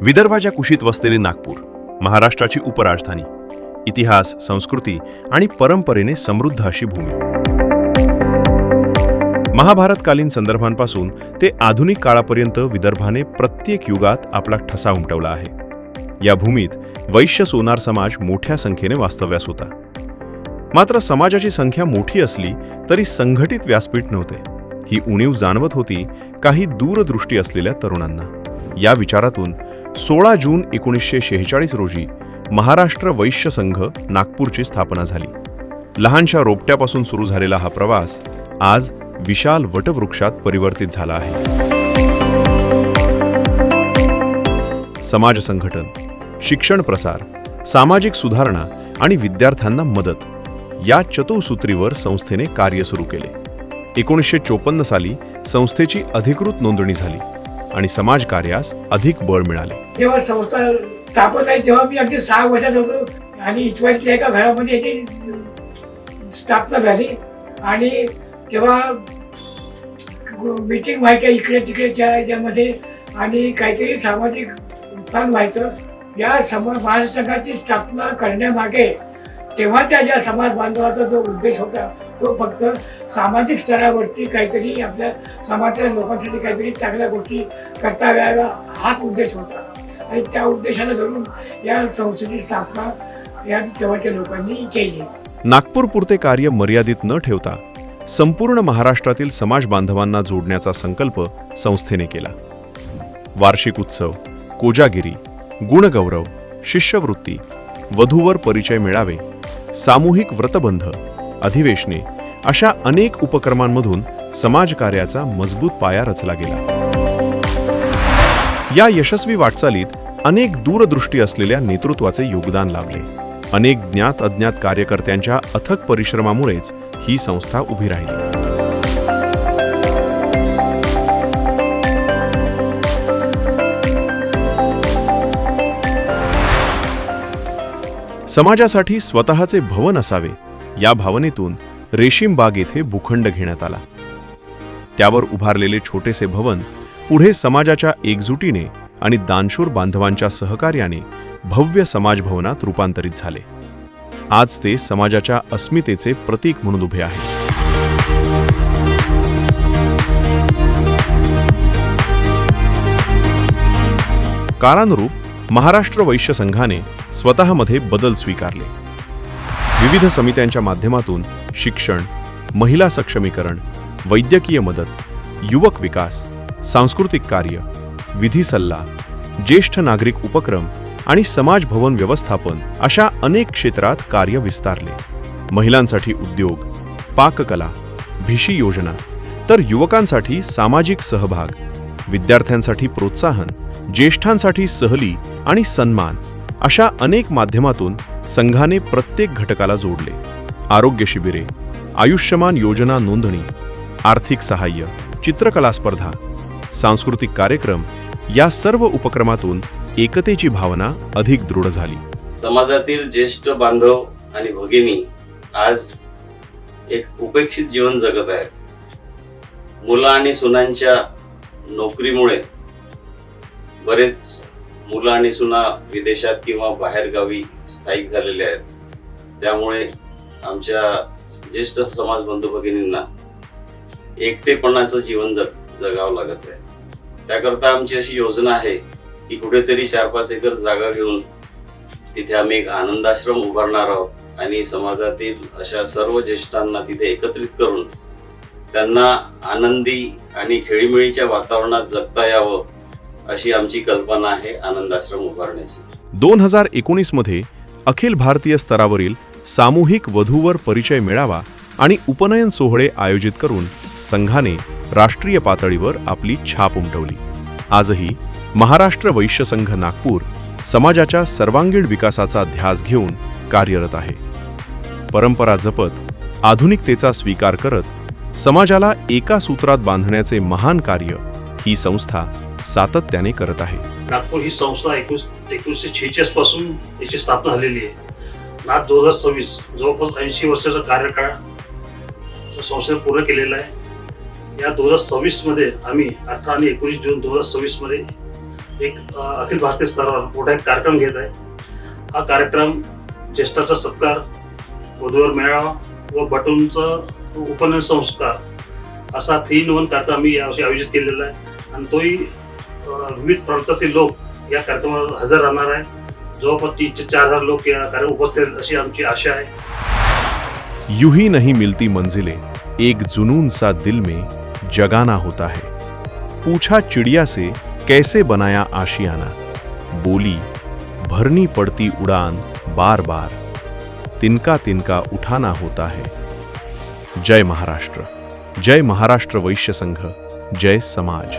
विदर्भाच्या कुशीत वसलेले नागपूर, महाराष्ट्राची उपराजधानी, इतिहास, संस्कृती आणि परंपरेने समृद्ध अशी भूमी. महाभारतकालीन संदर्भांपासून ते आधुनिक काळापर्यंत विदर्भाने प्रत्येक युगात आपला ठसा उमटवला आहे. या भूमीत वैश्य सोनार समाज मोठ्या संख्येने वास्तव्यास होता. मात्र समाजाची संख्या मोठी असली तरी संघटित व्यासपीठ नव्हते. ही उणीव जाणवत होती काही दूरदृष्टी असलेल्या तरुणांना. या विचारातून 16 जून 1946 रोजी महाराष्ट्र वैश्य संघ नागपूरची स्थापना झाली. लहानशा रोपट्यापासून सुरू झालेला हा प्रवास आज विशाल वटवृक्षात परिवर्तित झाला आहे. समाज संघटन, शिक्षण प्रसार, सामाजिक सुधारणा आणि विद्यार्थ्यांना मदत या चतुसूत्रीवर संस्थेने कार्य सुरू केले. 1954 साली संस्थेची अधिकृत नोंदणी झाली आणि समाज कार्यास अधिक बळ मिळाले. जेव्हा संस्था स्थापन झाली तेव्हा मी अगदी 6 वर्षात होतो आणि इथल्या एका घरामध्ये याची स्थापना झाली आणि तेव्हा मीटिंग व्हायच्या इकडे तिकडेच्या याच्यामध्ये आणि काहीतरी सामाजिक उत्थान व्हायचं. या महाराष्ट्र संघाची स्थापना करण्यामागे तेव्हाच्या ज्या समाज बांधवाचा जो उद्देश होता तो फक्त सामाजिक स्तरावरती काहीतरी आपल्या समाजाच्या लोकांसाठी काहीतरी चांगल्या गोष्टी करता याव्या हाच उद्देश होता आणि त्या उद्देशाला धरून या संस्थेची स्थापना या तेव्हाच्या लोकांनी केली. नागपूरपुरते कार्य मर्यादित न ठेवता संपूर्ण महाराष्ट्रातील समाज बांधवांना जोडण्याचा संकल्प संस्थेने केला. वार्षिक उत्सव, कोजागिरी, गुणगौरव, शिष्यवृत्ती, वधूवर परिचय मेळावे, सामूहिक व्रतबंध, अधिवेशने अशा अनेक उपक्रमांमधून समाजकार्याचा मजबूत पाया रचला गेला. या यशस्वी वाटचालीत अनेक दूरदृष्टी असलेल्या नेतृत्वाचे योगदान लाभले. अनेक ज्ञात अज्ञात कार्यकर्त्यांच्या अथक परिश्रमामुळेच ही संस्था उभी राहिली. समाजासाठी स्वतःचे भवन असावे या भावनेतून रेशीम बाग येथे भूखंड घेण्यात आला. त्यावर उभारलेले छोटेसे भवन पुढे समाजाच्या एकजुटीने आणि दानशूर बांधवांच्या सहकार्याने भव्य समाजभवनात रूपांतरित झाले. आज ते समाजाच्या अस्मितेचे प्रतीक म्हणून उभे आहे. काळानुरूप महाराष्ट्र वैश्य संघाने स्वतःमध्ये बदल स्वीकारले. विविध समित्यांच्या माध्यमातून शिक्षण, महिला सक्षमीकरण, वैद्यकीय मदत, युवक विकास, सांस्कृतिक कार्य, विधी सल्ला, ज्येष्ठ नागरिक उपक्रम आणि समाज भवन व्यवस्थापन अशा अनेक क्षेत्रात कार्य विस्तारले. महिलांसाठी उद्योग, पाककला, भिशी योजना, तर युवकांसाठी सामाजिक सहभाग, विद्यार्थ्यांसाठी प्रोत्साहन, ज्येष्ठांसाठी सहली आणि सन्मान अशा अनेक माध्यमातून संघाने प्रत्येक घटकाला जोडले. आरोग्य शिबिरे, आयुष्यमान योजना नोंदणी, आर्थिक सहाय्य, चित्रकला स्पर्धा, सांस्कृतिक कार्यक्रम या सर्व उपक्रमातून एकतेची भावना अधिक दृढ झाली. समाजातील ज्येष्ठ बांधव आणि भगिनी आज एक उपेक्षित जीवन जगत आहेत. मुलं आणि सुनांच्या नोकरीमुळे बरेच मुलं आणि सुना विदेशात किंवा बाहेरगावी स्थायिक झालेले आहेत. त्यामुळे आमच्या ज्येष्ठ समाज बंधू भगिनींना एकटेपणाचं जीवन जगावं लागत आहे. त्याकरता आमची अशी योजना आहे की कुठेतरी 4-5 एकर जागा घेऊन तिथे आम्ही एक आनंदाश्रम उभारणार आहोत आणि समाजातील अशा सर्व ज्येष्ठांना तिथे एकत्रित करून त्यांना आनंदी आणि खेळीमेळीच्या वातावरणात जगता यावं अशी आमची कल्पना आहे आनंदाश्रम उभारण्याची. 2019 मध्ये अखिल भारतीय स्तरावरील सामूहिक वधूवर परिचय मेळावा आणि उपनयन सोहळे आयोजित करून संघाने राष्ट्रीय पातळीवर आपली छाप उमटवली. आजही महाराष्ट्र वैश्य संघ नागपूर समाजाच्या सर्वांगीण विकासाचा ध्यास घेऊन कार्यरत आहे. परंपरा जपत आधुनिकतेचा स्वीकार करत समाजाला एका सूत्रात बांधण्याचे महान कार्य ही संस्था सातत्याने करत आहे. नागपूर ही संस्था 1946 पासून याची स्थापना झालेली आहे. नाग 2026 जवळपास 80 वर्षाचा कार्यकाळ संस्थेने पूर्ण केलेला आहे. या 2026 मध्ये आम्ही 18 आणि 19 जून 2026 मध्ये एक अखिल भारतीय स्तरावर मोठा एक कार्यक्रम घेत आहे. हा कार्यक्रम ज्येष्ठाचा सत्कार, वधूवर मेळावा व बटूंचा उपनयन संस्कार असा 3-in-1 कार्यक्रम आम्ही यावर्षी आयोजित केलेला आहे आणि तोही विविध प्रांतातील लोक या कार्यक्रमाला हजर राहणार आहे. जवळपास 3 ते 4,000 लोक या कार्यक्रम उपस्थित आहेत अशी आमची आशा आहे. यूं ही नहीं मिलती मंजिलें, एक जुनून सा दिल में जगाना होता है. पूछा चिड़िया से कैसे बनाया आशियाना, बोली भरनी पड़ती उड़ान बार बार, तिनका तिनका उठाना होता है. जय महाराष्ट्र, जय महाराष्ट्र वैश्य संघ, जय समाज.